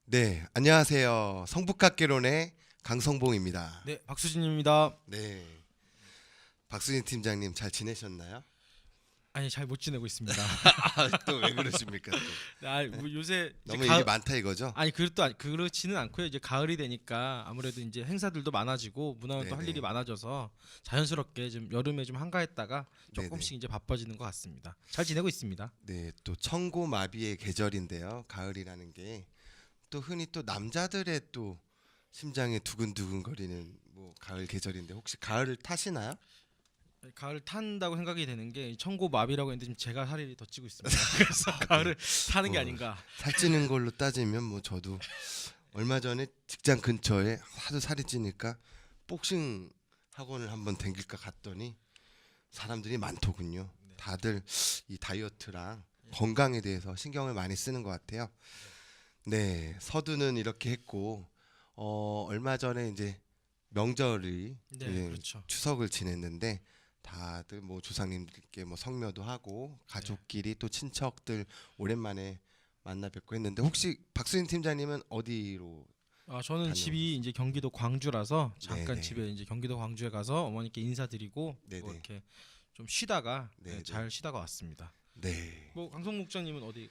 네, 안녕하세요. 성북학개론의 강성봉입니다. 네, 박수진입니다. 네, 박수진 팀장님 잘 지내셨나요? 아니 잘 못 지내고 있습니다. 또 왜 그러십니까? 또. 뭐 요새 너무 일이 많다 이거죠? 아니 그렇지는 않고요. 이제 가을이 되니까 아무래도 이제 행사들도 많아지고 문화활동 할 네네. 일이 많아져서 자연스럽게 좀 여름에 좀 한가했다가 조금씩 네네. 이제 바빠지는 것 같습니다. 잘 지내고 있습니다. 네, 또 청고마비의 계절인데요. 가을이라는 게 또 흔히 또 남자들의 또 심장에 두근두근거리는 뭐 가을 계절인데 혹시 가을을 타시나요? 가을 탄다고 생각이 되는 게 청고마비라고 했는데 지금 제가 살이 더 찌고 있습니다. 그래서 가을을 타는 게 뭐, 아닌가. 살찌는 걸로 따지면 뭐 저도 얼마 전에 직장 근처에 하도 살이 찌니까 복싱 학원을 한번 댕길까 갔더니 사람들이 많더군요. 다들 이 다이어트랑 건강에 대해서 신경을 많이 쓰는 것 같아요. 네, 서두는 이렇게 했고 얼마 전에 이제 명절이 네, 예, 그렇죠. 추석을 지냈는데 다들 뭐 조상님들께 뭐 성묘도 하고 가족끼리 또 친척들 오랜만에 만나 뵙고 했는데 혹시 박수진 팀장님은 어디로 저는 집이 다녀오셨어요? 이제 경기도 광주라서 잠깐 네네. 집에 이제 경기도 광주에 가서 어머니께 인사드리고 네네. 뭐 이렇게 좀 쉬다가 네네. 잘 쉬다가 왔습니다. 네. 뭐 강성 목장님은 어디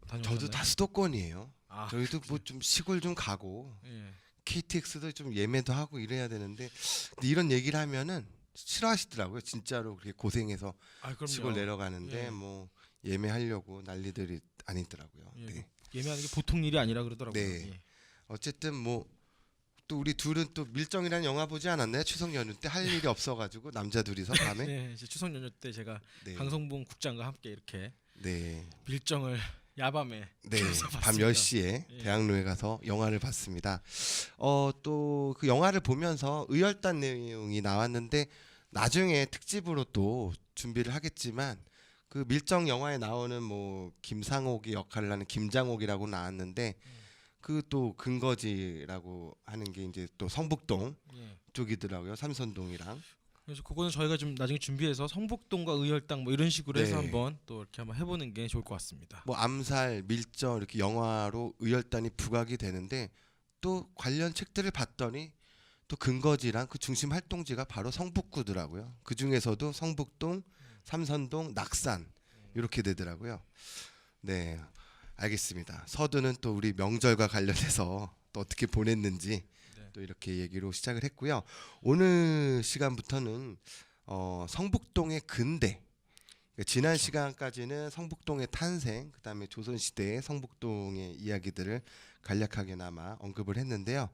다녀오셨나요? 저도 다 수도권이에요. 아, 저희도 뭐 좀 시골 좀 가고 예. KTX도 좀 예매도 하고 이래야 되는데 근데 이런 얘기를 하면은 싫어하시더라고요. 진짜로 그렇게 고생해서 아, 그럼요. 시골 내려가는데 예. 뭐 예매하려고 난리들이 아니더라고요. 예, 네. 예매하는 게 보통 일이 아니라 그러더라고요. 네. 예. 어쨌든 뭐 또 우리 둘은 또 밀정이라는 영화 보지 않았나요? 추석 연휴 때 할 일이 없어가지고 남자 둘이서 밤에. 네, 이제 추석 연휴 때 제가 네. 강성봉 국장과 함께 이렇게 네. 밀정을 야밤에 네. 켜서 밤 봤습니다. 10시에 예. 대학로에 가서 영화를 봤습니다. 또 그 영화를 보면서 의열단 내용이 나왔는데 나중에 특집으로 또 준비를 하겠지만 그 밀정 영화에 나오는 뭐 김상옥이 역할을 하는 김장옥이라고 나왔는데 그 또 근거지라고 하는 게 이제 또 성북동 예. 쪽이더라고요. 삼선동이랑. 그래서 그거는 저희가 좀 나중에 준비해서 성북동과 의열당 뭐 이런 식으로 해서 네. 한번 또 이렇게 한번 해보는 게 좋을 것 같습니다. 뭐 암살, 밀정 이렇게 영화로 의열단이 부각이 되는데 또 관련 책들을 봤더니 또 근거지랑 그 중심 활동지가 바로 성북구더라고요. 그 중에서도 성북동, 삼선동, 낙산 이렇게 되더라고요. 네, 알겠습니다. 서두는 또 우리 명절과 관련해서 또 어떻게 보냈는지 네. 또 이렇게 얘기로 시작을 했고요. 오늘 시간부터는 성북동의 근대. 그러니까 지난 그렇죠. 시간까지는 성북동의 탄생, 그다음에 조선시대의 성북동의 이야기들을 간략하게나마 언급을 했는데요.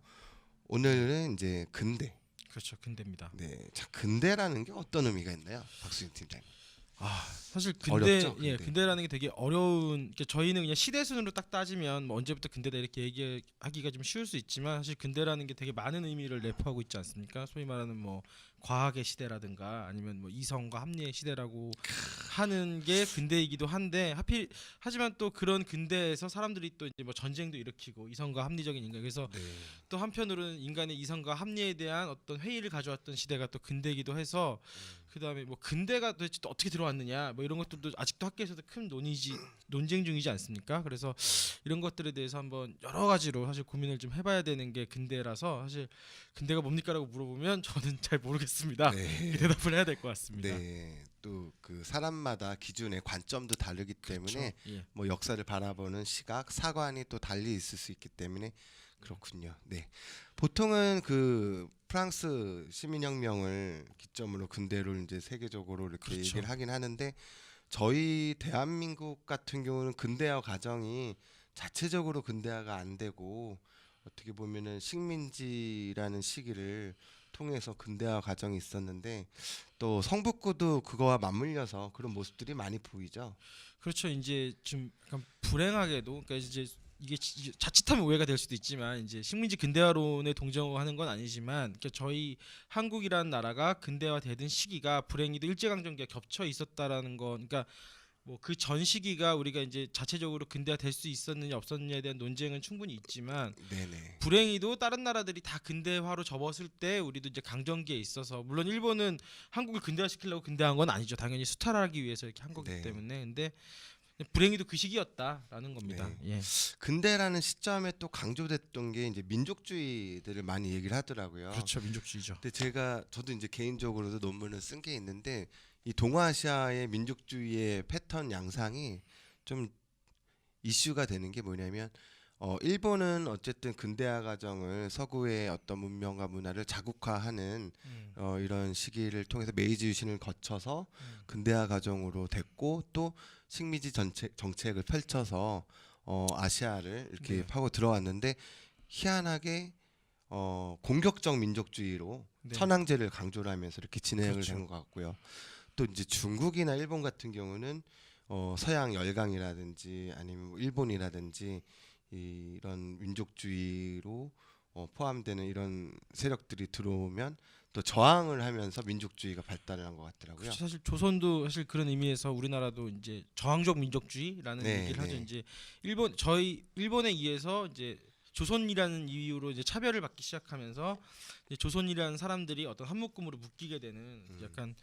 오늘은 이제 근대. 그렇죠. 근대입니다. 네, 자 근대라는 게 어떤 의미가 있나요, 박수진 팀장님? 사실 어렵죠, 근대. 근대라는 게 되게 어려운. 저희는 그냥 시대 순으로 딱 따지면 뭐 언제부터 근대다 이렇게 얘기하기가 좀 쉬울 수 있지만 사실 근대라는 게 되게 많은 의미를 내포하고 있지 않습니까? 소위 말하는 뭐 과학의 시대라든가 아니면 뭐 이성과 합리의 시대라고 하는 게 근대이기도 한데 하지만 또 그런 근대에서 사람들이 또 이제 뭐 전쟁도 일으키고 이성과 합리적인 인간, 그래서 네, 또 한편으로는 인간의 이성과 합리에 대한 어떤 회의를 가져왔던 시대가 또 근대이기도 해서 그다음에 뭐 근대가 도대체 또 어떻게 들어왔느냐 뭐 이런 것들도 아직도 학계에서도 큰 논쟁 중이지 않습니까? 그래서 이런 것들에 대해서 한번 여러 가지로 사실 고민을 좀 해봐야 되는 게 근대라서 사실 근대가 뭡니까라고 물어보면 저는 잘 모르겠습니다. 네, 대답을 해야 될 것 같습니다. 네. 또 그 사람마다 기준의 관점도 다르기 때문에 예. 뭐 역사를 바라보는 시각, 사관이 또 달리 있을 수 있기 때문에 그렇군요. 네. 보통은 그 프랑스 시민혁명을 기점으로 근대를 이제 세계적으로 이렇게 그렇죠. 얘기를 하긴 하는데 저희 대한민국 같은 경우는 근대화 과정이 자체적으로 근대화가 안 되고 어떻게 보면은 식민지라는 시기를 통해서 근대화 과정이 있었는데 또 성북구도 그거와 맞물려서 그런 모습들이 많이 보이죠. 그렇죠. 이제 좀 약간 불행하게도 그러니까 이제 이게 자칫하면 오해가 될 수도 있지만 이제 식민지 근대화론에 동정하는 건 아니지만 그러니까 저희 한국이라는 나라가 근대화되던 시기가 불행히도 일제강점기가 겹쳐 있었다라는 거. 그러니까 뭐 그 전 시기가 우리가 이제 자체적으로 근대화될 수 있었느냐 없었느냐에 대한 논쟁은 충분히 있지만 네네. 불행히도 다른 나라들이 다 근대화로 접었을 때 우리도 이제 강점기에 있어서 물론 일본은 한국을 근대화시키려고 근대화한 건 아니죠. 당연히 수탈하기 위해서 이렇게 한 거기 네. 때문에. 근데 불행히도 그 시기였다라는 겁니다. 네. 예. 근대라는 시점에 또 강조됐던 게 이제 민족주의들을 많이 얘기를 하더라고요. 그렇죠, 민족주의죠. 근데 저도 이제 개인적으로도 논문을 쓴 게 있는데 이 동아시아의 민족주의의 패턴 양상이 좀 이슈가 되는 게 뭐냐면 일본은 어쨌든 근대화 과정을 서구의 어떤 문명과 문화를 자국화하는 이런 시기를 통해서 메이지 유신을 거쳐서 근대화 과정으로 됐고 또 식민지 정책을 펼쳐서 아시아를 이렇게 네. 파고 들어왔는데 희한하게 공격적 민족주의로 네. 천황제를 강조를 하면서 이렇게 진행을 그렇죠. 된 것 같고요. 또 이제 중국이나 일본 같은 경우는 서양 열강이라든지 아니면 뭐 일본이라든지 이런 민족주의로 포함되는 이런 세력들이 들어오면 또 저항을 하면서 민족주의가 발달을 한 것 같더라고요. 그렇죠. 사실 조선도 사실 그런 의미에서 우리나라도 이제 저항적 민족주의라는 네, 얘기를 하죠. 네. 이제 일본에 의해서 이제 조선이라는 이유로 이제 차별을 받기 시작하면서 이제 조선이라는 사람들이 어떤 한묶음으로 묶이게 되는 약간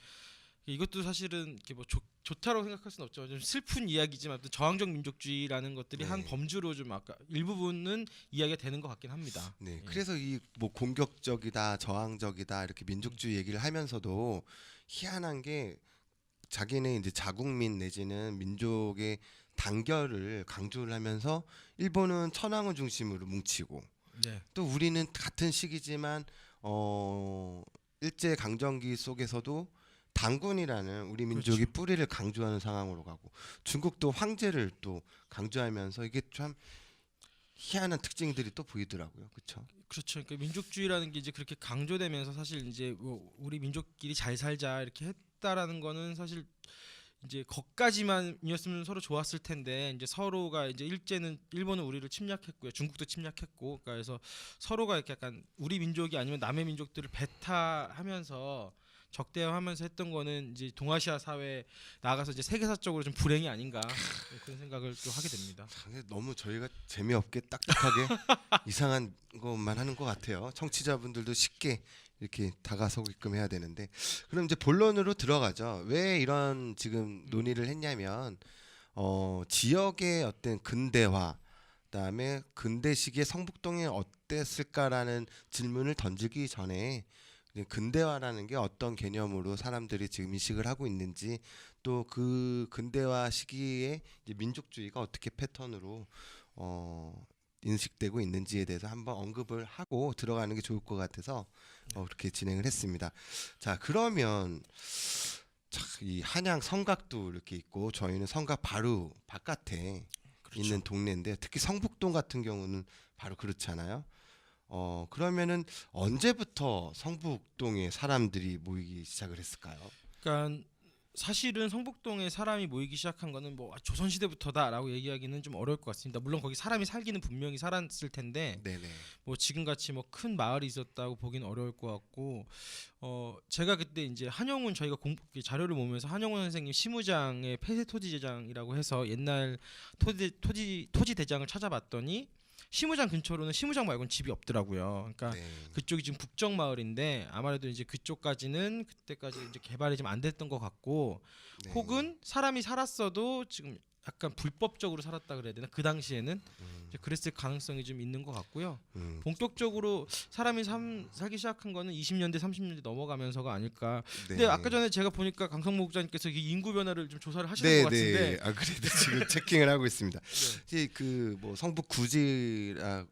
이것도 사실은 이렇게 뭐 좋다고 생각할 수는 없죠. 좀 슬픈 이야기지만 또 저항적 민족주의라는 것들이 네. 한 범주로 좀 아까 일부분은 이야기가 되는 것 같긴 합니다. 네, 예. 그래서 이 뭐 공격적이다, 저항적이다 이렇게 민족주의 얘기를 하면서도 희한한 게 자기네 이제 자국민 내지는 민족의 단결을 강조를 하면서 일본은 천황을 중심으로 뭉치고 네. 또 우리는 같은 시기지만 일제 강점기 속에서도 당군이라는 우리 민족이 그렇죠. 뿌리를 강조하는 상황으로 가고 중국도 황제를 또 강조하면서 이게 참 희한한 특징들이 또 보이더라고요. 그렇죠? 그렇죠. 그러니까 민족주의라는 게 이제 그렇게 강조되면서 사실 이제 뭐 우리 민족끼리 잘 살자 이렇게 했다라는 거는 사실 이제 거까지만이었으면 서로 좋았을 텐데 이제 서로가 이제 일본은 우리를 침략했고요. 중국도 침략했고 그래서 서로가 이렇게 약간 우리 민족이 아니면 남의 민족들을 배타하면서 적대화하면서 했던 거는 이제 동아시아 사회에 나가서 이제 세계사적으로 좀 불행이 아닌가 그런 생각을 또 하게 됩니다. 근데 너무 저희가 재미없게 딱딱하게 이상한 것만 하는 것 같아요. 청취자분들도 쉽게 이렇게 다가서게끔 해야 되는데 그럼 이제 본론으로 들어가죠. 왜 이런 지금 논의를 했냐면 지역의 어떤 근대화 그다음에 근대 시기의 성북동이 어땠을까라는 질문을 던지기 전에 근대화라는 게 어떤 개념으로 사람들이 지금 인식을 하고 있는지 또 그 근대화 시기에 이제 민족주의가 어떻게 패턴으로 인식되고 있는지에 대해서 한번 언급을 하고 들어가는 게 좋을 것 같아서 그렇게 진행을 했습니다. 자, 그러면 이 한양 성곽도 이렇게 있고 저희는 성곽 바로 바깥에 그렇죠. 있는 동네인데 특히 성북동 같은 경우는 바로 그렇잖아요. 그러면은 언제부터 성북동에 사람들이 모이기 시작을 했을까요? 그러니까 사실은 성북동에 사람이 모이기 시작한 거는 뭐 조선 시대부터다라고 얘기하기는 좀 어려울 것 같습니다. 물론 거기 사람이 살기는 분명히 살았을 텐데 네네. 뭐 지금같이 뭐 큰 마을이 있었다고 보기는 어려울 것 같고 제가 그때 이제 한영훈 저희가 자료를 모으면서 한영훈 선생님 시무장의 폐쇄토지제장이라고 해서 옛날 토지 대장을 찾아봤더니 시무장 근처로는 시무장 말고는 집이 없더라고요. 그러니까 네. 그쪽이 지금 북정 마을인데 아무래도 이제 그쪽까지는 그때까지 이제 개발이 좀 안 됐던 것 같고 네. 혹은 사람이 살았어도 지금 약간 불법적으로 살았다 그래야 되나 그 당시에는 이제 그랬을 가능성이 좀 있는 것 같고요. 본격적으로 사람이 살기 시작한 거는 20년대 30년대 넘어가면서가 아닐까. 네. 근데 아까 전에 제가 보니까 강성모 목자님께서 이 인구 변화를 좀 조사를 하시는 네, 것 같은데 네. 아 그래도 지금 체킹을 하고 있습니다. 네. 이제 그 뭐 성북 구지라는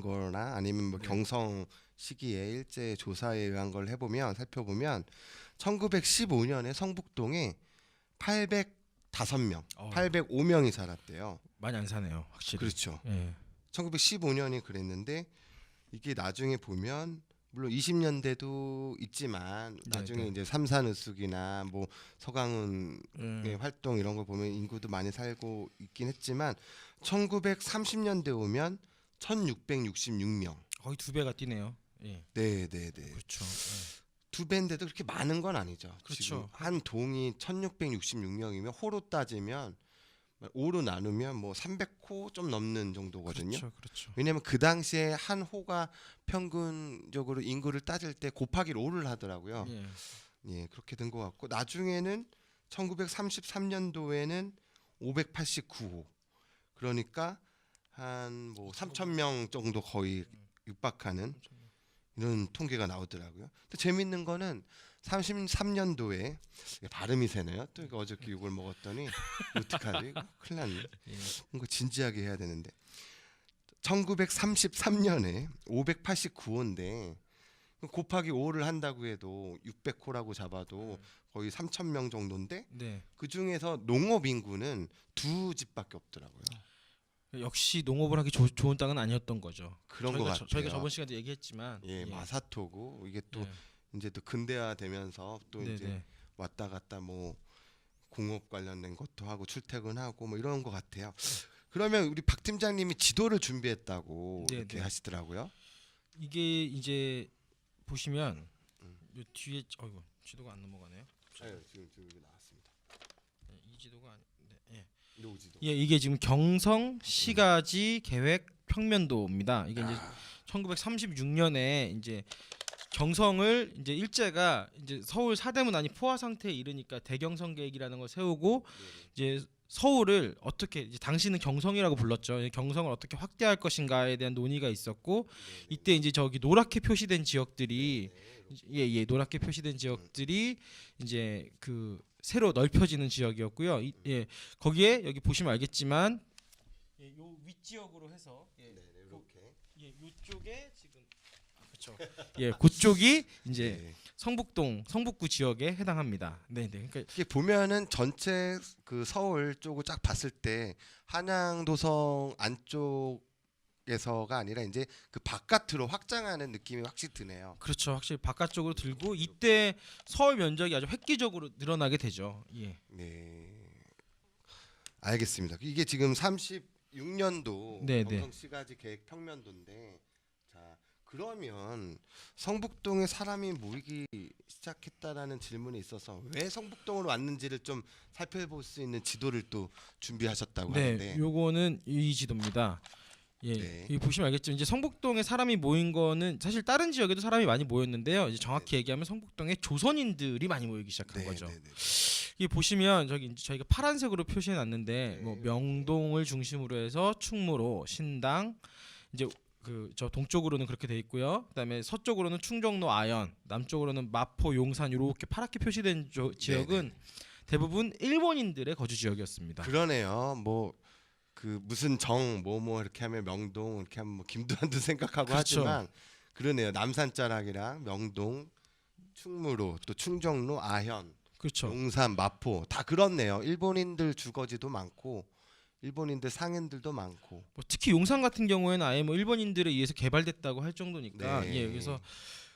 거나 아니면 뭐 네. 경성 시기에 일제 조사에 의한 걸 해보면 살펴보면 1915년에 성북동에 805명, 805명이 살았대요. 많이 안 사네요, 확실히. 그렇죠. 예. 1915년이 그랬는데 이게 나중에 보면 물론 20년대도 있지만 나중에 네. 이제 삼산으숙이나 뭐 서강훈의 활동 이런 거 보면 인구도 많이 살고 있긴 했지만 1930년대 오면 1666명. 거의 2배가 뛰네요. 예. 네, 네, 네. 그렇죠. 예. 두 배인데도 그렇게 많은 건 아니죠. 그렇죠. 지금 한 동이 1666명이면 호로 따지면 5로 나누면 뭐 300호 좀 넘는 정도거든요. 그렇죠. 그렇죠. 왜냐하면 그 당시에 한 호가 평균적으로 인구를 따질 때 곱하기 5를 하더라고요. 예. 예, 그렇게 된 것 같고 나중에는 1933년도에는 589호. 그러니까 한 뭐 3,000명 정도 거의 육박하는 이런 통계가 나오더라고요. 또 재밌는 거는 33년도에 발음이 새네요. 또 이거 어저께 욕을 먹었더니 어떡하지? 이거 큰일 났네. 예. 이거 진지하게 해야 되는데 1933년에 589호인데 곱하기 5를 한다고 해도 600호라고 잡아도 거의 3,000명 정도인데 네. 그 중에서 농업 인구는 두 집밖에 없더라고요. 역시 농업을 하기 좋은 땅은 아니었던 거죠. 그런 것 같아요. 저희가 저번 시간에 얘기했지만 예, 마사토고 이게 또 예. 이제 또 근대화되면서 또 네, 이제 네. 왔다 갔다 뭐 공업 관련된 것도 하고 출퇴근하고 뭐 이런 것 같아요. 그러면 우리 박 팀장님이 지도를 준비했다고 네, 이렇게 네. 하시더라고요. 이게 이제 보시면 요 뒤에 어이구 지도가 안 넘어가네요. 지금 이게 나왔습니다. 네, 이 지도가 아닌데. 예. 노지도. 예, 이게 지금 경성 시가지 계획 평면도입니다. 이게 이제 1936년에 이제 경성을 이제 일제가 이제 서울 사대문 안이 포화 상태에 이르니까 대경성 계획이라는 걸 세우고 이제 서울을 어떻게 이제 당시는 경성이라고 불렀죠. 경성을 어떻게 확대할 것인가에 대한 논의가 있었고 이때 이제 저기 노랗게 표시된 지역들이 예, 노랗게 표시된 지역들이 이제 그 새로 넓혀지는 지역이었고요. 예, 거기에 여기 보시면 알겠지만 예, 요 윗지역으로 해서 이렇게. 예, 요쪽에 지금 그렇죠. 예, 그쪽이 이제 네. 성북구 지역에 해당합니다. 네, 네. 그러니까 이게 보면은 전체 그 서울 쪽을 쫙 봤을 때 한양도성 안쪽에서가 아니라 이제 그 바깥으로 확장하는 느낌이 확실히 드네요. 그렇죠. 확실히 바깥쪽으로 들고 이때 서울 면적이 아주 획기적으로 늘어나게 되죠. 예. 네. 알겠습니다. 이게 지금 36년도 네, 네. 경성시가지 계획 평면도인데 자 그러면 성북동에 사람이 모이기 시작했다라는 질문에 있어서 왜 성북동으로 왔는지를 좀 살펴볼 수 있는 지도를 또 준비하셨다고 네, 하는데 요거는 이 지도입니다. 예, 네. 여기 보시면 알겠지만 이제 성북동에 사람이 모인 거는 사실 다른 지역에도 사람이 많이 모였는데요. 이제 정확히 얘기하면 성북동에 조선인들이 많이 모이기 시작한 네, 거죠. 네, 네. 이 보시면 저기 이제 저희가 파란색으로 표시해 놨는데 네. 뭐 명동을 중심으로 해서 충무로, 신당 이제 그 저 동쪽으로는 그렇게 돼 있고요. 그다음에 서쪽으로는 충정로, 아현, 남쪽으로는 마포, 용산 이렇게 파랗게 표시된 지역은 대부분 일본인들의 거주 지역이었습니다. 그러네요. 뭐 그 무슨 정 뭐 이렇게 하면 명동 이렇게 하면 뭐 김두한도 생각하고 그렇죠. 하지만 그러네요. 남산자락이랑 명동, 충무로 또 충정로, 아현, 그렇죠. 용산, 마포 다 그렇네요. 일본인들 주거지도 많고 일본인들 상인들도 많고. 뭐 특히 용산 같은 경우에는 아예 뭐 일본인들에 의해서 개발됐다고 할 정도니까 네. 예, 그래서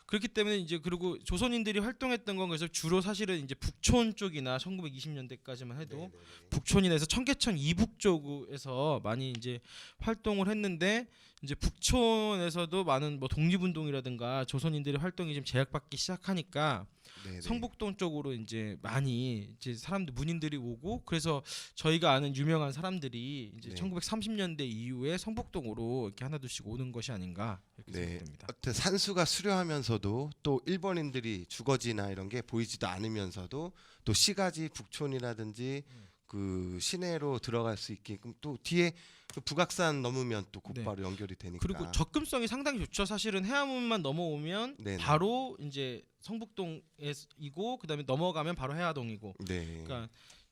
그렇기 때문에 이제 그리고 조선인들이 활동했던 건 그래서 주로 사실은 이제 북촌 쪽이나 1920년대까지만 해도 네. 북촌이나 청계천 이북 쪽에서 많이 이제 활동을 했는데 이제 북촌에서도 많은 뭐 독립운동이라든가 조선인들의 활동이 좀 제약받기 시작하니까 네. 성북동 쪽으로 이제 많이 이제 사람들 문인들이 오고 그래서 저희가 아는 유명한 사람들이 이제 네. 1930년대 이후에 성북동으로 이렇게 하나둘씩 오는 것이 아닌가 이렇게 네. 생각됩니다. 어떤 산수가 수려하면서도 또 일본인들이 주거지나 이런 게 보이지도 않으면서도 또 시가지 북촌이라든지 그 시내로 들어갈 수 있게끔 또 뒤에 그 북악산 넘으면 또 곧바로 연결이 되니까. 그리고 접근성이 상당히 좋죠. 사실은 해안문만 넘어오면 네네. 바로 이제 성북동이고 그다음에 넘어가면 바로 해화동이고. 네. 그러니까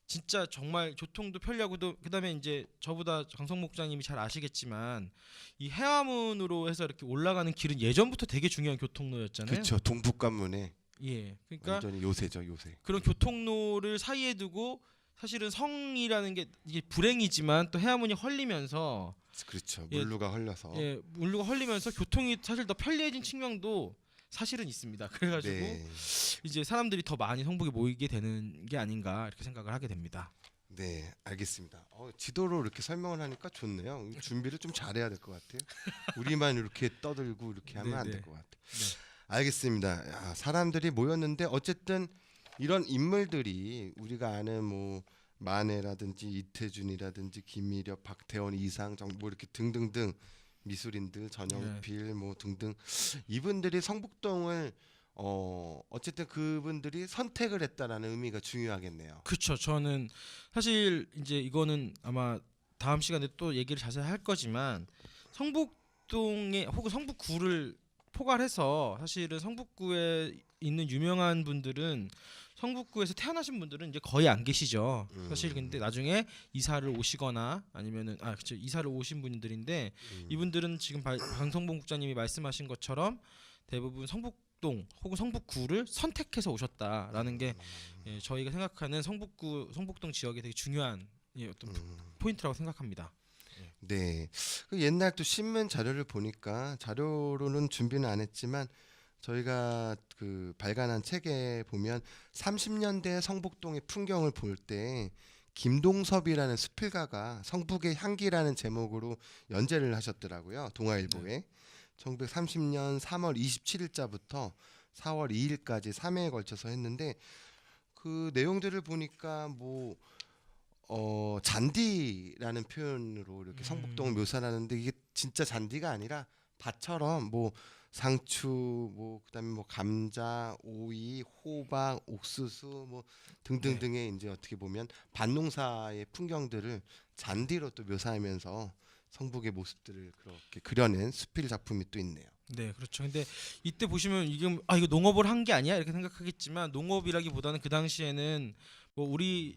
진짜 정말 교통도 편리하고도 그다음에 이제 저보다 강성 목장님이 잘 아시겠지만 이 해화문으로 해서 이렇게 올라가는 길은 예전부터 되게 중요한 교통로였잖아요. 그렇죠. 동북관문에 예. 그러니까 완전히 요새죠, 요새. 그런 교통로를 사이에 두고 사실은 성이라는 게 이게 불행이지만 또 해화문이 헐리면서 그렇죠. 예, 물루가 흘려서. 예, 물류가 헐리면서 교통이 사실 더 편리해진 측면도 사실은 있습니다. 그래가지고 네. 이제 사람들이 더 많이 성북에 모이게 되는 게 아닌가 이렇게 생각을 하게 됩니다. 네, 알겠습니다. 지도로 이렇게 설명을 하니까 좋네요. 준비를 좀 잘해야 될 것 같아요. 우리만 이렇게 떠들고 이렇게 하면 안 될 것 같아요. 네. 알겠습니다. 야, 사람들이 모였는데 어쨌든 이런 인물들이 우리가 아는 뭐 만해라든지 이태준이라든지 김미렵, 박태원, 이상정 뭐 이렇게 등등등 미술인들 전영필 뭐 등등 이분들이 성북동을 어쨌든 그분들이 선택을 했다라는 의미가 중요하겠네요. 그렇죠. 저는 사실 이제 이거는 아마 다음 시간에 또 얘기를 자세히 할 거지만 성북동에 혹은 성북구를 포괄해서 사실은 성북구에 있는 유명한 분들은 성북구에서 태어나신 분들은 이제 거의 안 계시죠. 사실 근데 나중에 이사를 오시거나 아니면은 그렇죠. 이사를 오신 분들인데 이분들은 지금 방성봉 국장님이 말씀하신 것처럼 대부분 성북동 혹은 성북구를 선택해서 오셨다라는 게 저희가 생각하는 성북동 지역의 되게 중요한 어떤 포인트라고 생각합니다. 네. 그 옛날 또 신문 자료를 보니까 자료로는 준비는 안 했지만 저희가 그 발간한 책에 보면 30년대 성북동의 풍경을 볼 때 김동섭이라는 수필가가 성북의 향기라는 제목으로 연재를 하셨더라고요. 동아일보에. 1930년 3월 27일자부터 4월 2일까지 3회에 걸쳐서 했는데 그 내용들을 보니까 뭐 잔디라는 표현으로 이렇게 성북동을 묘사를 하는데 이게 진짜 잔디가 아니라 밭처럼 뭐 상추 뭐 그다음에 뭐 감자, 오이, 호박, 옥수수 뭐 등등등의 이제 어떻게 보면 밭농사의 풍경들을 잔디로 또 묘사하면서 성북의 모습들을 그렇게 그려낸 수필 작품이 또 있네요. 네, 그렇죠. 근데 이때 보시면 이게 이거 농업을 한 게 아니야 이렇게 생각하겠지만 농업이라기보다는 그 당시에는 뭐 우리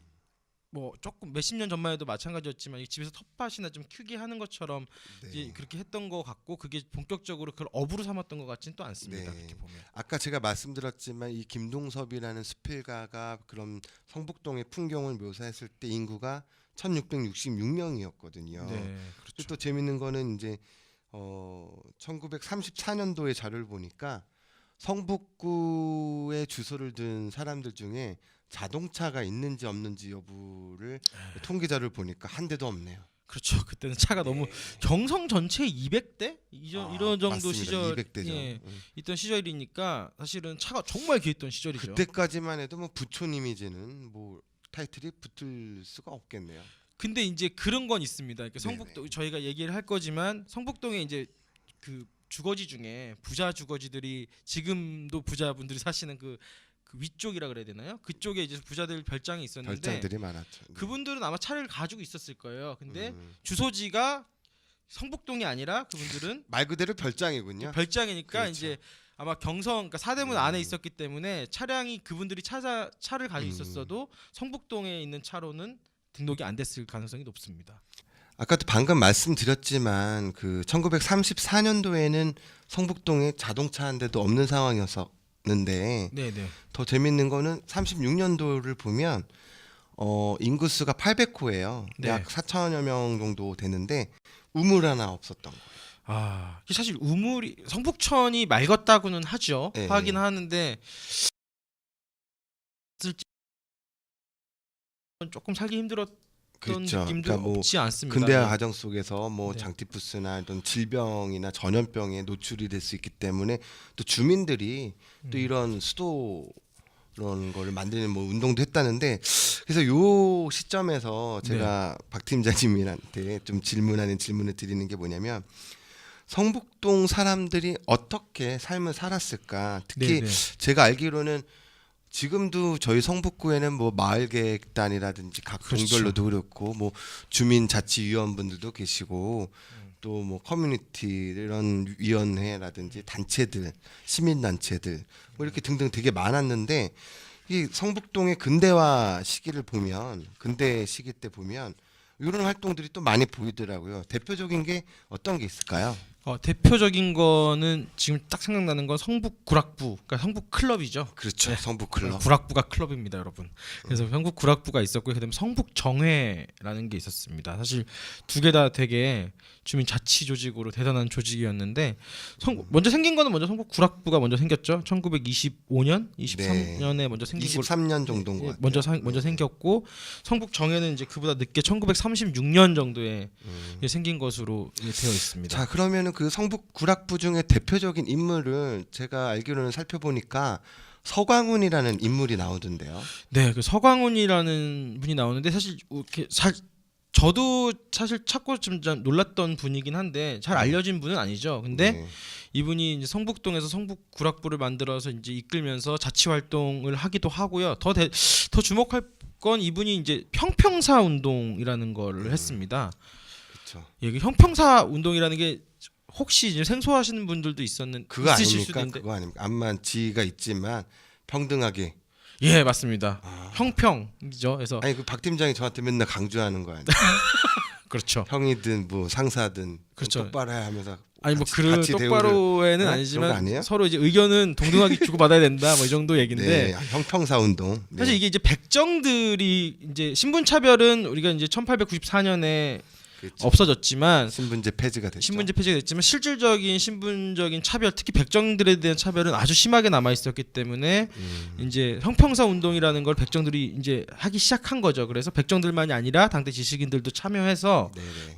뭐 조금 몇십 년 전만 해도 마찬가지였지만 집에서 텃밭이나 좀 크게 하는 것처럼 네. 이제 그렇게 했던 거 같고 그게 본격적으로 그걸 업으로 삼았던 것 같지는 또 않습니다. 네. 그렇게 보면. 아까 제가 말씀드렸지만 이 김동섭이라는 수필가가 그런 성북동의 풍경을 묘사했을 때 인구가 1666명이었거든요. 네, 그리고 그렇죠. 또 재밌는 거는 이제 1934년도의 자료를 보니까 성북구에 주소를 둔 사람들 중에 자동차가 있는지 없는지 여부를 통계 자료를 보니까 한 대도 없네요. 그렇죠. 그때는 차가 너무 경성 전체 200대 이런 정도 맞습니다. 시절 200대죠. 예, 있던 시절이니까 사실은 차가 정말 귀했던 시절이죠. 그때까지만 해도 뭐 부촌 이미지는 뭐 타이틀이 붙을 수가 없겠네요. 근데 이제 그런 건 있습니다. 그러니까 네네. 성북동 저희가 얘기를 할 거지만 성북동에 이제 그 주거지 중에 부자 주거지들이 지금도 부자분들이 사시는 그 위쪽이라 그래야 되나요? 그쪽에 이제 부자들 별장이 있었는데 별장들이 많았죠. 네. 그분들은 아마 차를 가지고 있었을 거예요. 근데 음. 주소지가 성북동이 아니라 그분들은 말 그대로 별장이군요. 별장이니까 그렇죠. 이제 아마 경성 그러니까 사대문 안에 있었기 때문에 차량이 그분들이 차를 가지고 있었어도 성북동에 있는 차로는 등록이 안 됐을 가능성이 높습니다. 아까도 방금 말씀드렸지만 그 1934년도에는 성북동에 자동차 한 대도 없는 상황이었었는데 네네. 더 재밌는 거는 36년도를 보면 인구수가 800호예요. 네. 약 4천여 명 정도 되는데 우물 하나 없었던 거예요. 이게 사실 우물이 성북천이 맑았다고는 하죠. 네. 하긴 하는데 조금 살기 힘들었던 그렇죠. 느낌도 그러니까 뭐 없지 않습니다. 근대화 네. 과정 속에서 뭐 네. 장티푸스나 이런 질병이나 전염병에 노출이 될 수 있기 때문에 또 주민들이 또 이런 수도 그런 거를 만드는 뭐 운동도 했다는데 그래서 요 시점에서 제가 박 팀장님한테 좀 질문을 드리는 게 뭐냐면 성북동 사람들이 어떻게 삶을 살았을까? 특히 네네. 제가 알기로는 지금도 저희 성북구에는 뭐 마을계획단이라든지 각 그렇죠. 동별로도 그렇고 뭐 주민자치위원분들도 계시고 또 뭐 커뮤니티 이런 위원회라든지 단체들 시민단체들 뭐 이렇게 등등 되게 많았는데 이 성북동의 근대화 시기를 보면 근대 시기 때 보면 이런 활동들이 또 많이 보이더라고요. 대표적인 게 어떤 게 있을까요? 대표적인 거는 지금 딱 생각나는 건 성북 구락부, 그러니까 성북 클럽이죠. 그렇죠. 성북 클럽. 구락부가 클럽입니다, 여러분. 그래서 성북 구락부가 있었고, 그다음에 성북 정회라는 게 있었습니다. 사실 두 개 다 되게 주민 자치 조직으로 대단한 조직이었는데, 먼저 생긴 거는 먼저 성북 구락부가 먼저 생겼죠. 1925년, 23년에 먼저 생긴 걸 23년 정도인 것 같아요. 먼저 생겼고, 성북 정회는 이제 그보다 늦게 1936년 정도에 생긴 것으로 되어 있습니다. 자, 그러면은 그 성북 구락부 중에 대표적인 인물을 제가 알기로는 살펴보니까 서광훈이라는 인물이 나오던데요. 네, 그 서광훈이라는 분이 나오는데 사실 이렇게 저도 사실 찾고 좀 놀랐던 분이긴 한데 잘 알려진 분은 아니죠. 근데 네. 이분이 이제 성북동에서 성북구락부를 만들어서 이제 이끌면서 자치 활동을 하기도 하고요. 더 주목할 건 이분이 이제 형평사 운동이라는 걸 했습니다. 그렇죠. 예, 그 형평사 운동이라는 게 혹시 이제 생소하시는 분들도 그거 있으실 수도 아닙니까? 있는데, 그거 아닙니까? 암만 지위가 있지만 평등하게. 예, 맞습니다. 아. 형평이죠. 그래서 아니 그 박 팀장이 저한테 맨날 강조하는 거 아니에요? 그렇죠. 형이든 뭐 상사든 그렇죠. 똑바로 해야 하면서 아니 뭐 같이- 그런 같이 대우를- 똑바로에는 네? 그런 거 아니지만 아니에요? 서로 이제 의견은 동등하게 주고 받아야 된다. 뭐 이 정도 얘기인데 네, 형평사 운동. 네. 사실 이게 이제 백정들이 이제 신분 차별은 우리가 이제 1894년에 그렇죠. 없어졌지만 신분제 폐지가 됐죠. 신분제 폐지가 됐지만 실질적인 신분적인 차별, 특히 백정들에 대한 차별은 아주 심하게 남아 있었기 때문에 이제 형평사 운동이라는 걸 백정들이 이제 하기 시작한 거죠. 그래서 백정들만이 아니라 당대 지식인들도 참여해서 네네.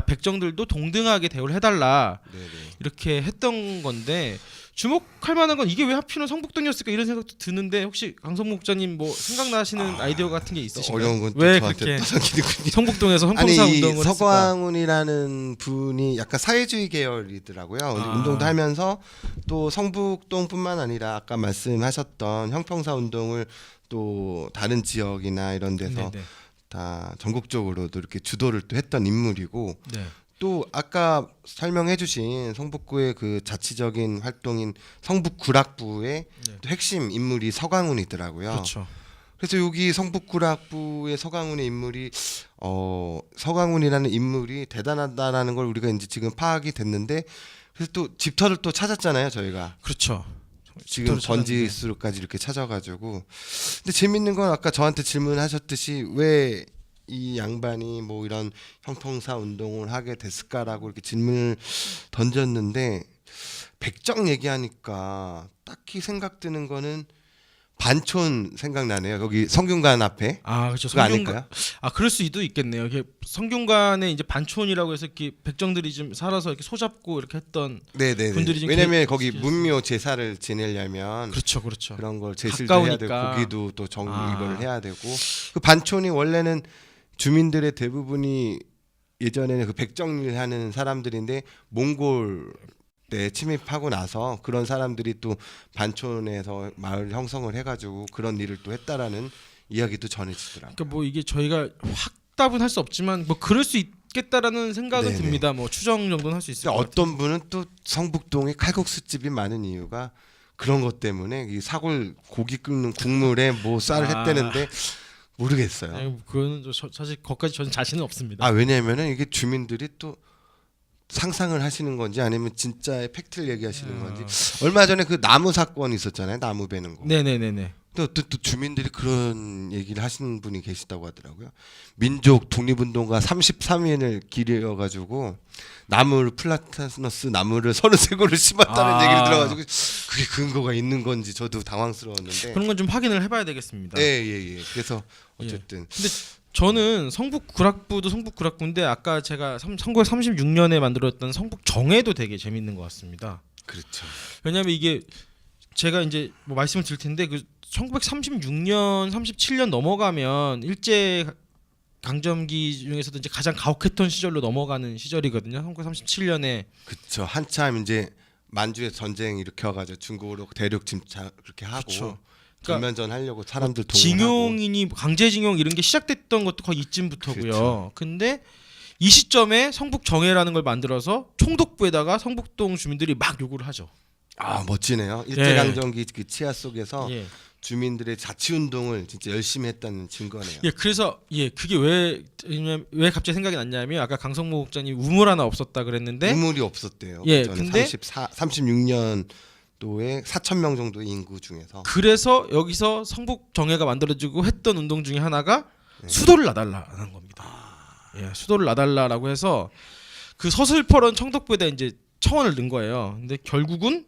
백정들도 동등하게 대우를 해달라 네네. 이렇게 했던 건데 주목할 만한 건 이게 왜 하필은 성북동이었을까 이런 생각도 드는데 혹시 강성무 목자님 뭐 생각나시는 아이디어 같은 게 있으신가요? 어려운 건 또 왜 저한테 그렇게 떠넘기는군요. 성북동에서 아니 형평사 이 운동을 했을까? 서광훈이라는 분이 약간 사회주의 계열이더라고요. 운동도 하면서 또 성북동뿐만 아니라 아까 말씀하셨던 형평사 운동을 또 다른 지역이나 이런 데서 네네. 다 전국적으로도 이렇게 주도를 또 했던 인물이고 네. 또 아까 설명해주신 성북구의 그 자치적인 활동인 성북구락부의 네. 또 핵심 인물이 서광훈이더라고요. 그렇죠. 그래서 여기 성북구락부의 서광훈의 인물이 서광훈이라는 인물이 대단하다라는 걸 우리가 이제 지금 파악이 됐는데 그래서 또 집터를 또 찾았잖아요 저희가 그렇죠. 지금 집터를 찾았는데. 번지수로까지 이렇게 찾아가지고 근데 재밌는 건 아까 저한테 질문하셨듯이 왜 이 양반이 뭐 이런 형평사 운동을 하게 됐을까라고 이렇게 질문을 던졌는데 백정 얘기하니까 딱히 생각드는 거는 반촌 생각나네요. 거기 성균관 앞에 아 그렇죠. 그거 아닐까요? 아 그럴 수도 있겠네요. 이게 성균관에 이제 반촌이라고 해서 이렇게 백정들이 좀 살아서 이렇게 소잡고 이렇게 했던 네네. 분들이 좀 왜냐면 개- 거기 문묘 제사를 지내려면 그렇죠, 그렇죠. 그런 걸 제술도 해야 되고 가까우니까. 고기도 또 이거를 아. 해야 되고 그 반촌이 원래는 주민들의 대부분이 예전에는 그 백정일 하는 사람들인데 몽골 때 침입하고 나서 그런 사람들이 또 반촌에서 마을 형성을 해가지고 그런 일을 또 했다라는 이야기도 전해지더라고요. 그러니까 뭐 이게 저희가 확답은 할 수 없지만 뭐 그럴 수 있겠다라는 생각은 네네. 듭니다. 뭐 추정 정도는 할 수 있을 근데 것 같아요. 어떤 분은 또 성북동에 칼국수 집이 많은 이유가 그런 것 때문에 이 사골 고기 끓는 국물에 뭐 쌀을 아. 했다는데 모르겠어요. 아니, 그거는 사실 거기까지 저는 자신은 없습니다. 아 왜냐하면은 이게 주민들이 또 상상을 하시는 건지 아니면 진짜의 팩트를 얘기하시는 건지 얼마 전에 그 나무 사건 있었잖아요. 나무 베는 거. 네네네네. 또 주민들이 그런 얘기를 하시는 분이 계시다고 하더라고요. 민족 독립운동가 33인을 기려가지고 나무를 플라타너스 나무를 33그루 심었다는 아. 얘기를 들어가지고 그게 근거가 있는 건지 저도 당황스러웠는데. 그런 건 좀 확인을 해봐야 되겠습니다. 예. 그래서 어쨌든 저는 성북구락부도 성북구락부인데 아까 제가 1936년에 만들었던 성북정회도 되게 재밌는 것 같습니다. 그렇죠. 왜냐하면 이게 제가 이제 뭐 말씀을 드릴 텐데 그 1936년, 37년 넘어가면 일제 강점기 중에서도 이제 가장 가혹했던 시절로 넘어가는 시절이거든요. 1937년에 그렇죠. 한참 이제 만주에 전쟁 일으켜가지고 중국으로 대륙 침략 그렇게 하고 그쵸. 전면전 하려고 사람들 동원하고 징용이니 강제징용 이런 게 시작됐던 것도 거의 이쯤부터고요. 그렇죠. 근데 이 시점에 성북정회라는 걸 만들어서 총독부에다가 성북동 주민들이 막 요구를 하죠. 아 멋지네요. 일제강점기 그 치하 속에서 예. 주민들의 자치운동을 진짜 열심히 했다는 증거네요. 예, 그래서 그게 왜 갑자기 생각이 났냐면 아까 강성모 목장님 우물 하나 없었다 그랬는데 우물이 없었대요. 예, 저는 근데 36년도에 4,000명 정도의 인구 중에서 그래서 여기서 성북 정회가 만들어지고 했던 운동 중에 하나가 네. 수도를 놔달라는 겁니다. 예, 수도를 놔달라라고 해서 그 서슬퍼런 청독부에다 이제 청원을 넣은 거예요. 근데 결국은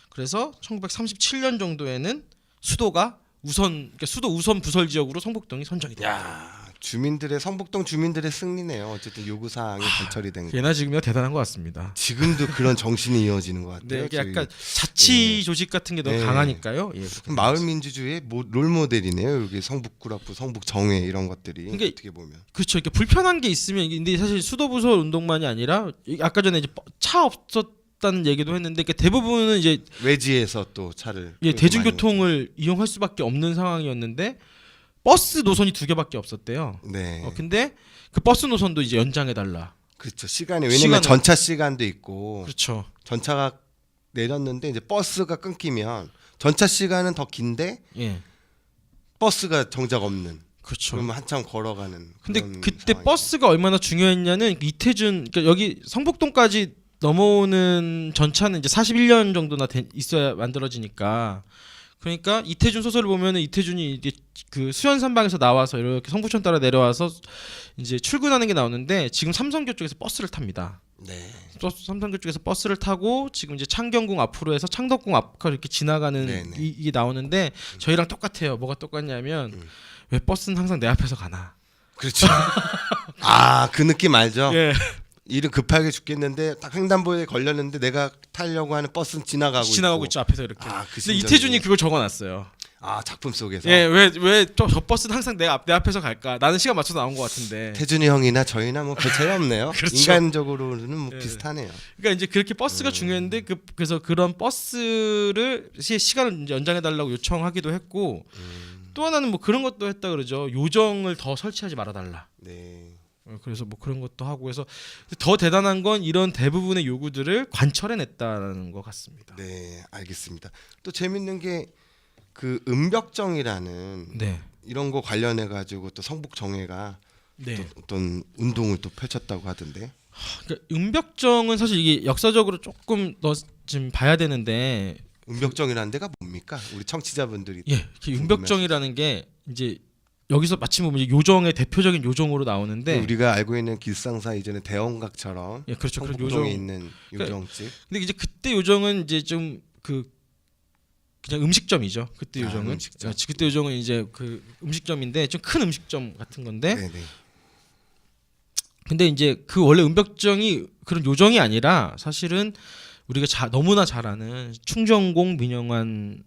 그래서 1937년 정도에는 수도가 그러니까 수도 우선 부설 지역으로 성북동이 선정이 됩니다. 야 주민들의 성북동 주민들의 승리네요. 어쨌든 요구 사항이 관철이 된 거. 예나 지금이나 대단한 것 같습니다. 지금도 그런 정신이 이어지는 것 같아요. 네, 이게 저희. 약간 자치 조직 같은 게 너무 네. 강하니까요. 예, 마을 민주주의의 롤 모델이네요. 여기 성북구락부, 성북정회 이런 것들이 그러니까 어떻게 보면. 그렇죠. 이렇게 불편한 게 있으면 근데 사실 수도부설 운동만이 아니라 아까 전에 이제 차 없었다는 얘기도 했는데 그러니까 대부분은 이제 외지에서 또 차를 예, 끌고 대중교통을 이용할 수밖에 없는 상황이었는데 버스 노선이 2개밖에 없었대요. 많이 네. 근데 그 버스 노선도 이제 연장해 달라. 그렇죠. 시간이 왜냐면 시간을- 전차 시간도 있고 그렇죠. 전차가 내렸는데 이제 버스가 끊기면 전차 시간은 더 긴데 예. 버스가 정작 없는. 그렇죠. 그러면 한참 걸어가는. 근데 그런 그때 상황이죠. 버스가 얼마나 중요했냐는 이태준 그러니까 여기 성북동까지 넘어오는 전차는 이제 41년 정도나 있어야 만들어지니까 그러니까 이태준 소설을 보면은 이태준이 이제 그 수연산방에서 나와서 이렇게 성북천 따라 내려와서 이제 출근하는 게 나오는데 지금 삼성교 쪽에서 버스를 탑니다. 네. 삼성교 쪽에서 버스를 타고 지금 이제 창경궁 앞으로 해서 창덕궁 앞까지 이렇게 지나가는 네네. 이게 나오는데 저희랑 똑같아요. 뭐가 똑같냐면 왜 버스는 항상 내 앞에서 가나? 그렇죠. 아, 그 느낌 알죠? 예. 일은 급하게 죽겠는데 딱 횡단보도에 걸렸는데 내가 타려고 하는 버스는 지나가고 있죠 앞에서 이렇게. 아, 그 근데 심정이구나. 이태준이 그걸 적어놨어요. 아, 작품 속에서. 예, 왜저 버스는 항상 내 앞에서 갈까? 나는 시간 맞춰서 나온 것 같은데. 태준이 형이나 저희나 뭐 별 차이 없네요. 그렇죠. 인간적으로는 뭐 예. 비슷하네요. 그러니까 이제 그렇게 버스가 중요했는데 그래서 그런 버스를 시간을 이제 연장해 달라고 요청하기도 했고 또 하나는 뭐 그런 것도 했다 그러죠. 요정을 더 설치하지 말아 달라. 네. 그래서 뭐 그런 것도 하고 해서 더 대단한 건 이런 대부분의 요구들을 관철해냈다는 것 같습니다. 네, 알겠습니다. 또 재밌는 게 그 은벽정이라는 네. 이런 거 관련해 가지고 또 성북정회가 네. 또 어떤 운동을 또 펼쳤다고 하던데. 그러니까 은벽정은 사실 이게 역사적으로 조금 더 좀 봐야 되는데 은벽정이라는 데가 뭡니까? 우리 청취자분들이 예, 그 은벽정이라는 게 이제 여기서 마침 보면 이제 요정의 대표적인 요정으로 나오는데 우리가 알고 있는 길상사 이전에 대원각처럼 예, 그렇죠. 그런 성북동에 요정. 있는 요정집. 근데 이제 그때 요정은 이제 좀 그냥 음식점이죠. 그때 아, 요정은 음식점. 그때 요정은 이제 그 음식점인데 좀 큰 음식점 같은 건데 네네. 근데 이제 그 원래 은벽정이 그런 요정이 아니라 사실은 우리가 너무나 잘 아는 충정공 민영환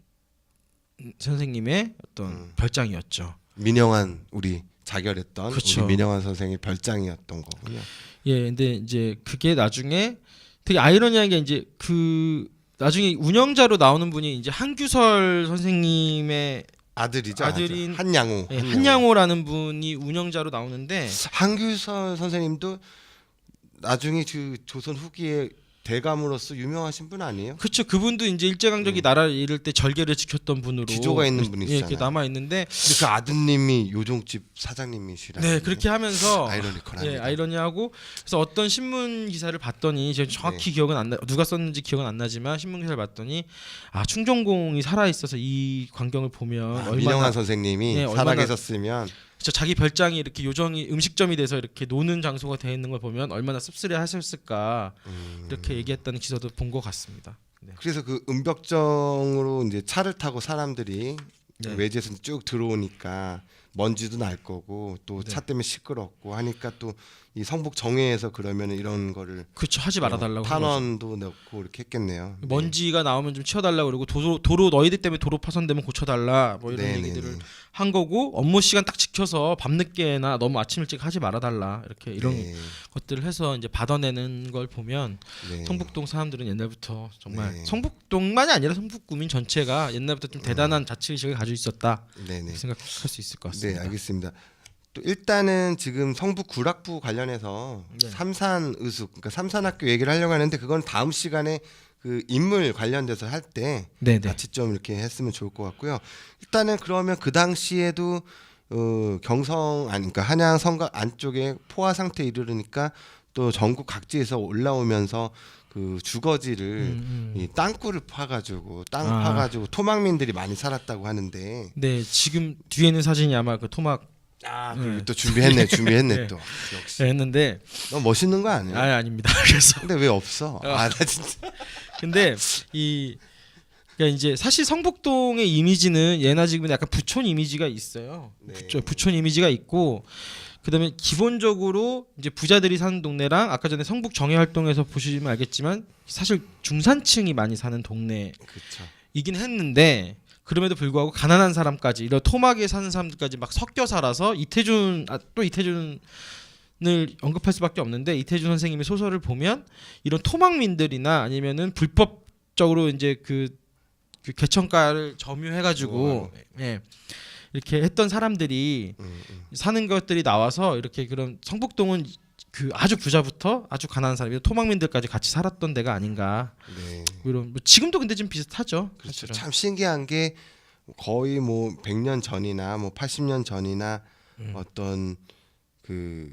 선생님의 어떤 별장이었죠. 민영환 우리 자결했던 그쵸. 우리 민영환 선생의 별장이었던 거군요. 예, 근데 이제 그게 나중에 되게 아이러니한 게 이제 그 나중에 운영자로 나오는 분이 이제 한규설 선생님의 아들이죠. 아들인 한양호. 예, 한양호라는 분이 운영자로 나오는데 한규설 선생님도 나중에 그 조선 후기에 대감으로서 유명하신 분 아니에요? 그렇죠. 그분도 이제 일제강점기 나라를 이룰 때 절개를 지켰던 분으로 기조가 있는 예, 분이시잖아요. 이렇게 남아 있는데 근데 그 아드님이 요종집 사장님이시라. 네 그렇게 하면서 아이러니컬합니다. 예, 아이러니하고 그래서 어떤 신문 기사를 봤더니 제가 정확히 네. 기억은 안 나, 누가 썼는지 기억은 안 나지만 신문 기사를 봤더니 아 충정공이 살아 있어서 이 광경을 보면 얼마나 민영환 선생님이 네, 얼마나- 살아계셨으면 진짜 자기 별장이 이렇게 요정이 음식점이 돼서 이렇게 노는 장소가 되어 있는 걸 보면 얼마나 씁쓸해하셨을까 이렇게 얘기했다는 기사도 본 것 같습니다. 네. 그래서 그 은벽정으로 이제 차를 타고 사람들이 네. 외지에서 쭉 들어오니까 먼지도 날 거고 또 차 네. 때문에 시끄럽고 하니까 또 이 성북 정회에서 그러면 이런 거를 그렇죠. 하지 말아달라고 한 거죠. 탄원도 넣고 이렇게 했겠네요. 먼지가 나오면 좀 치워달라 그러고 도로 너희들 때문에 도로 파손되면 고쳐달라 뭐 이런 네네네. 얘기들을 한 거고 업무 시간 딱 지켜서 밤늦게나 너무 아침 일찍 하지 말아달라 이렇게 이런 네. 것들을 해서 이제 받아내는 걸 보면 네. 성북동 사람들은 옛날부터 정말 네. 성북동만이 아니라 성북구민 전체가 옛날부터 좀 대단한 자치의식을 가지고 있었다 네네. 이렇게 생각할 수 있을 것 네, 같습니다. 알겠습니다. 또 일단은 지금 성북 구락부 관련해서 네. 삼산의숙, 그러니까 삼산학교 얘기를 하려고 하는데 그건 다음 시간에 그 인물 관련돼서 할 때 네네. 같이 좀 이렇게 했으면 좋을 것 같고요. 일단은 그러면 그 당시에도 그러니까 한양 성곽 안쪽에 포화 상태에 이르르니까 또 전국 각지에서 올라오면서 그 주거지를 이 땅굴을 파가지고 땅 아. 파가지고 토막민들이 많이 살았다고 하는데 네 지금 뒤에 있는 사진이 아마 그 토막 그리고 또 준비했네 네. 또 역시 했는데 너무 멋있는 거 아니에요? 아닙니다. 그래서 근데 왜 없어? 나 진짜 근데 이 그러니까 이제 사실 성북동의 이미지는 예나 지금이나 약간 부촌 이미지가 있어요. 네. 부촌 이미지가 있고 그다음에 기본적으로 이제 부자들이 사는 동네랑 아까 전에 성북 정의 활동에서 보시면 알겠지만 사실 중산층이 많이 사는 동네이긴 그렇죠. 했는데 그럼에도 불구하고 가난한 사람까지 이런 토막에 사는 사람들까지 막 섞여 살아서 또 이태준을 언급할 수밖에 없는데 이태준 선생님의 소설을 보면 이런 토막민들이나 아니면은 불법적으로 이제 그 개천가를 점유해가지고 예, 이렇게 했던 사람들이 사는 것들이 나와서 이렇게 그런 성북동은 그 아주 부자부터 아주 가난한 사람이 토막민들까지 같이 살았던 데가 아닌가. 네. 이런 뭐 지금도 근데 좀 비슷하죠. 그렇죠. 사실은. 참 신기한 게 거의 뭐 100년 전이나 뭐 80년 전이나 어떤 그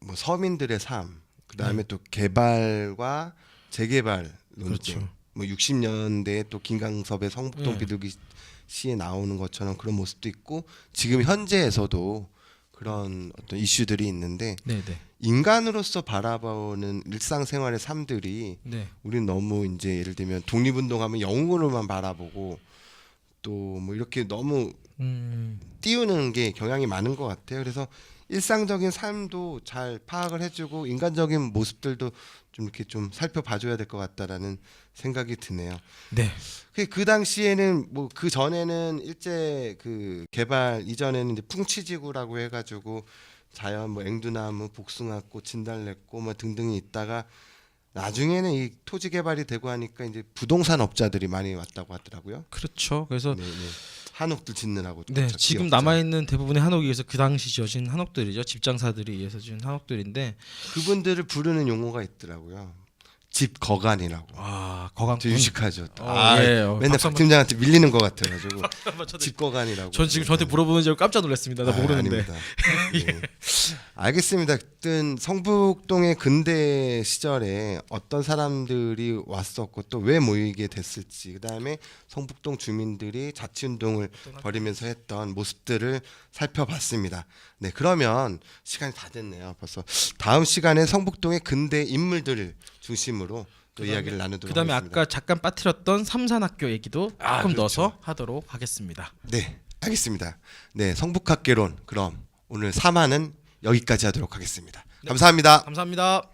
뭐 서민들의 삶, 그다음에 또 개발과 재개발 논쟁. 그렇죠. 뭐 60년대에 또 김강섭의 성북동 네. 비둘기 시에 나오는 것처럼 그런 모습도 있고 지금 현재에서도 그런 어떤 이슈들이 있는데 네네. 인간으로서 바라보는 일상생활의 삶들이 네. 우리는 너무 이제 예를 들면 독립운동하면 영웅으로만 바라보고 또 뭐 이렇게 너무 띄우는 게 경향이 많은 것 같아요. 그래서 일상적인 삶도 잘 파악을 해주고 인간적인 모습들도 좀 이렇게 좀 살펴봐줘야 될 것 같다라는 생각이 드네요. 네. 그 당시에는 뭐 그 전에는 일제 그 개발 이전에는 이제 풍치지구라고 해가지고 자연 뭐 앵두나무, 복숭아꽃, 진달래꽃 뭐 등등이 있다가 나중에는 이 토지 개발이 되고 하니까 이제 부동산 업자들이 많이 왔다고 하더라고요. 그렇죠. 그래서 네, 네. 한옥들 짓느라고. 네, 그렇죠. 지금 기업자. 남아 있는 대부분의 한옥에서 그 당시 지어진 한옥들이죠. 집장사들이 의해서 지은 한옥들인데 그분들을 부르는 용어가 있더라고요. 집 거간이라고. 와 거강 저 유식하죠. 또. 예. 맨날 박수 박 한번 팀장한테 밀리는 것 같아가지고 한번 쳐드릴게요. 집 거간이라고. 전 지금 저한테 물어보는 줄 깜짝 놀랐습니다. 나 모르는데. 아닙니다. 네. 알겠습니다. 하여튼 성북동의 근대 시절에 어떤 사람들이 왔었고 또 왜 모이게 됐을지, 그다음에 성북동 주민들이 자치운동을 벌이면서 했던 모습들을 살펴봤습니다. 네, 그러면 시간이 다 됐네요. 벌써 다음 시간에 성북동의 근대 인물들을 중심으로 또 이야기를 나누도록 그다음에 하겠습니다. 아까 잠깐 빠뜨렸던 삼산학교 얘기도 조금 그렇죠. 넣어서 하도록 하겠습니다. 네, 알겠습니다. 네, 성북학개론 그럼 오늘 3화는 여기까지 하도록 하겠습니다. 감사합니다. 감사합니다.